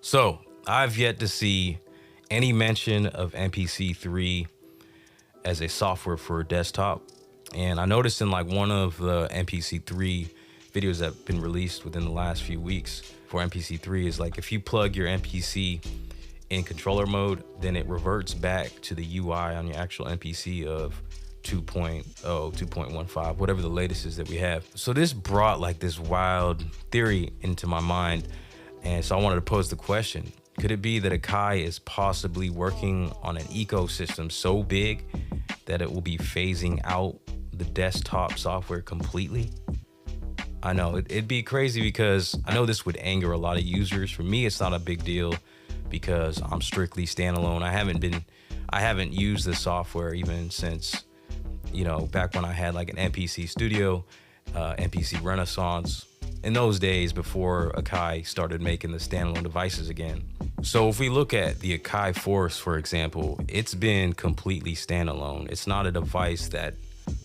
So I've yet to see any mention of MPC3 as a software for a desktop. And I noticed in like one of the MPC3 videos that have been released within the last few weeks for MPC3 is like if you plug your MPC in controller mode, then it reverts back to the UI on your actual MPC of 2.0, 2.15, whatever the latest is that we have. So this brought like this wild theory into my mind. And so I wanted to pose the question, could it be that Akai is possibly working on an ecosystem so big that it will be phasing out the desktop software completely? I know it'd be crazy because I know this would anger a lot of users. For me, it's not a big deal because I'm strictly standalone. I haven't used the software even since, back when I had like an MPC Studio, MPC Renaissance, in those days before Akai started making the standalone devices again. So if we look at the Akai Force, for example, it's been completely standalone. It's not a device that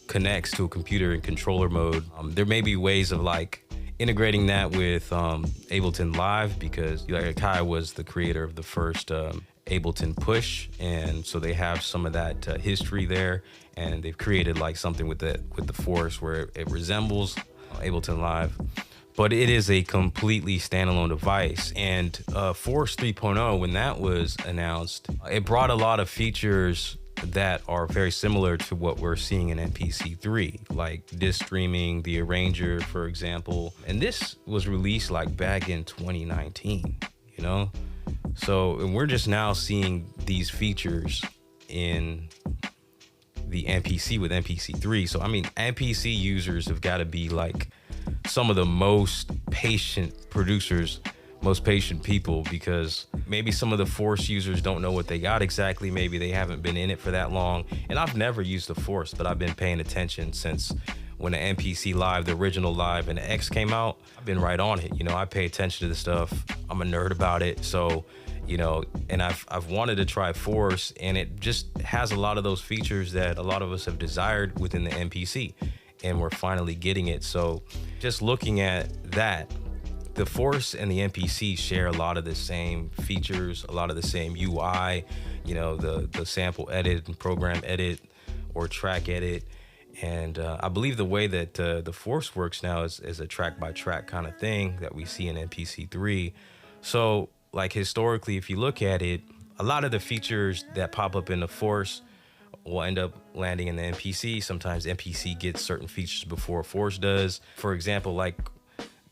connects to a computer in controller mode. There may be ways of like integrating that with Ableton Live because Akai was the creator of the first Ableton Push, and so they have some of that history there, and they've created like something with the Force where it resembles Ableton Live. But it is a completely standalone device. And Force 3.0, when that was announced, it brought a lot of features that are very similar to what we're seeing in MPC3, like disc streaming, the arranger, for example. And this was released like back in 2019, So and we're just now seeing these features in the MPC with MPC3. So, I mean, MPC users have got to be like some of the most patient producers, most patient people, because maybe some of the Force users don't know what they got exactly. Maybe they haven't been in it for that long. And I've never used the Force, but I've been paying attention since when the MPC Live, the original Live, and the X came out. I've been right on it. I pay attention to the stuff. I'm a nerd about it. So, and I've wanted to try Force, and it just has a lot of those features that a lot of us have desired within the MPC, and we're finally getting it. So just looking at that, the Force and the MPC share a lot of the same features, a lot of the same UI, the sample edit and program edit or track edit. And I believe the way that the Force works now is a track by track kind of thing that we see in MPC3. So like historically, if you look at it, a lot of the features that pop up in the Force will end up landing in the MPC. Sometimes MPC gets certain features before Force does. For example, like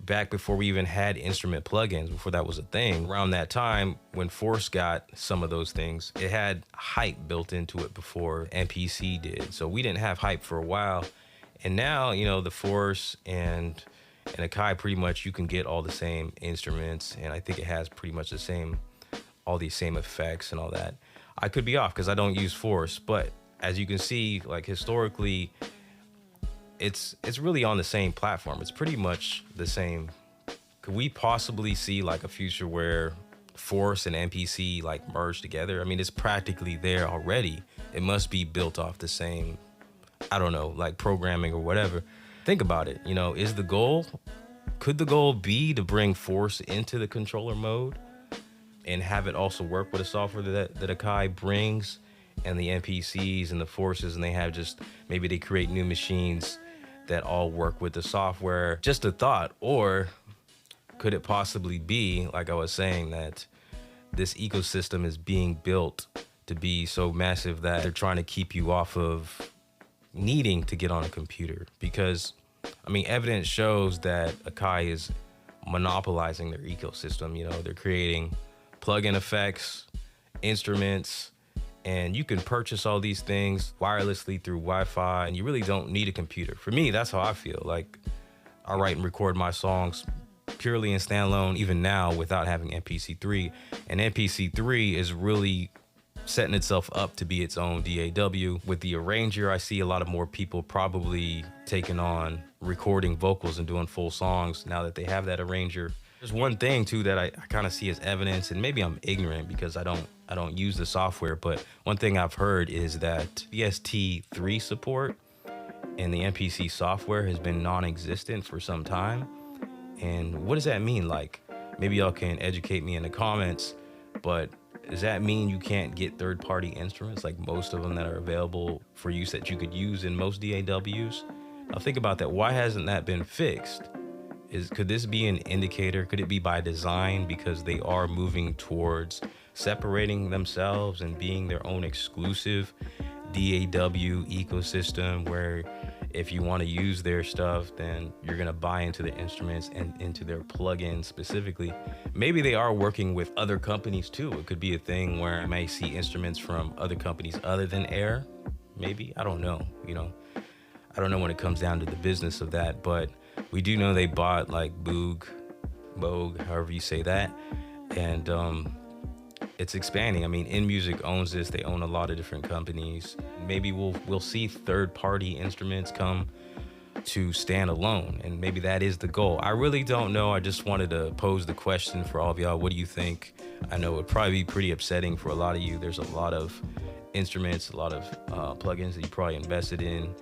back before we even had instrument plugins, before that was a thing, around that time when Force got some of those things, it had hype built into it before MPC did. So we didn't have hype for a while. And now, the Force and Akai, pretty much you can get all the same instruments, and I think it has pretty much all these same effects and all that. I could be off because I don't use Force, but as you can see, like historically, it's really on the same platform. It's pretty much the same. Could we possibly see like a future where Force and MPC like merge together? I mean, it's practically there already. It must be built off the same, I don't know, like programming or whatever. Think about it, could the goal be to bring Force into the controller mode and have it also work with a software that Akai brings, and the MPCs and the Forces, and they have just, maybe they create new machines that all work with the software? Just a thought. Or could it possibly be, like I was saying, that this ecosystem is being built to be so massive that they're trying to keep you off of needing to get on a computer? Because I mean, evidence shows that Akai is monopolizing their ecosystem. They're creating plug-in effects, instruments, and you can purchase all these things wirelessly through Wi-Fi, and you really don't need a computer. For me, that's how I feel. Like, I write and record my songs purely in standalone, even now, without having MPC3. And MPC3 is really setting itself up to be its own DAW. With the arranger, I see a lot of more people probably taking on recording vocals and doing full songs now that they have that arranger. There's one thing too that I kind of see as evidence, and maybe I'm ignorant because I don't use the software, but one thing I've heard is that VST3 support in the MPC software has been non-existent for some time. And what does that mean? Like, Maybe y'all can educate me in the comments, but does that mean you can't get third-party instruments like most of them that are available for use that you could use in most DAWs? Now think about that. Why hasn't that been fixed? Could this be an indicator? Could it be by design because they are moving towards separating themselves and being their own exclusive DAW ecosystem, where if you want to use their stuff, then you're going to buy into the instruments and into their plugins specifically. Maybe they are working with other companies too. It could be a thing where I may see instruments from other companies other than Air. Maybe, I don't know. I don't know when it comes down to the business of that, but we do know they bought like Boog, however you say that. And it's expanding. I mean, InMusic owns this. They own a lot of different companies. Maybe we'll see third-party instruments come to Standalone, and maybe that is the goal. I really don't know. I just wanted to pose the question for all of y'all. What do you think? I know it'd probably be pretty upsetting for a lot of you. There's a lot of instruments, a lot of plugins that you probably invested in.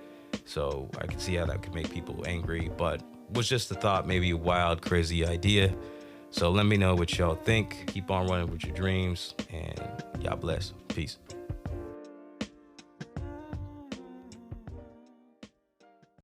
So I can see how that could make people angry, but was just a thought, maybe a wild, crazy idea. So let me know what y'all think. Keep on running with your dreams, and y'all bless. Peace.